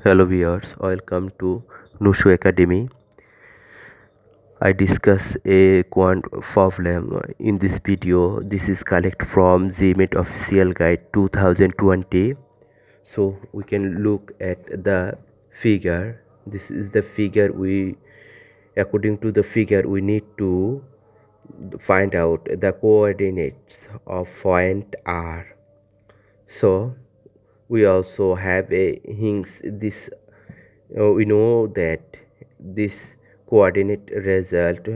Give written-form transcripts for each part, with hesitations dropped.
Hello viewers, welcome to Nushu Academy. I discuss a quant problem in this video. This is collect from GMAT official guide 2020. So we can look at the figure. This is the figure according to the figure we need to find out the coordinates of point R. So we also have a hints this we know that this coordinate result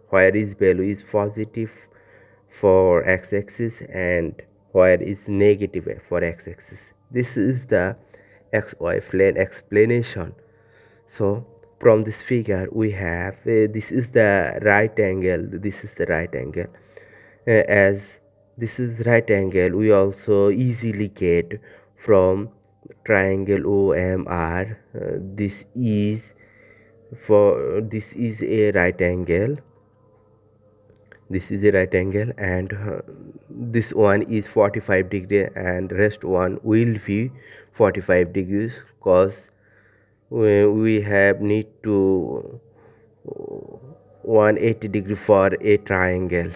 where is value is positive for x-axis and where is negative for x-axis. This is the xy plane explanation. So from this figure we have this is the right angle, this is the right angle. As this is right angle, we also easily get from triangle OMR. This is a right angle. This is a right angle, and this one is 45 degree, and rest one will be 45 degrees, cause we have need to 180 degree for a triangle.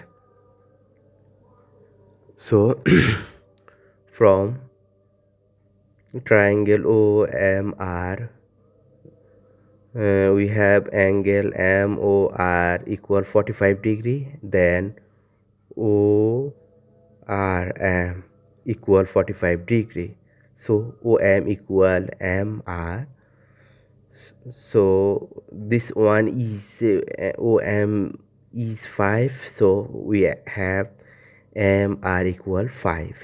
So from triangle OMR, we have angle MOR equal 45 degree, then ORM equal 45 degree. So OM equal MR. So this one is OM is 5, so we have MR equal 5.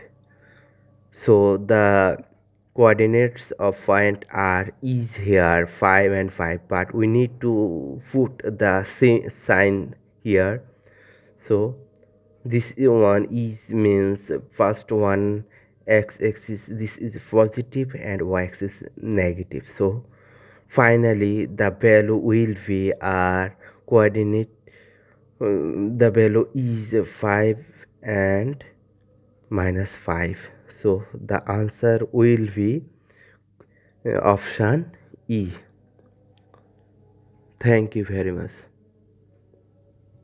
So the coordinates of point R is here 5 and 5, but we need to put the same sign here. So this one is means first one x-axis, this is positive, and y-axis negative. So finally the value will be our coordinate, the value is 5 and -5. So the answer will be option E. Thank you very much.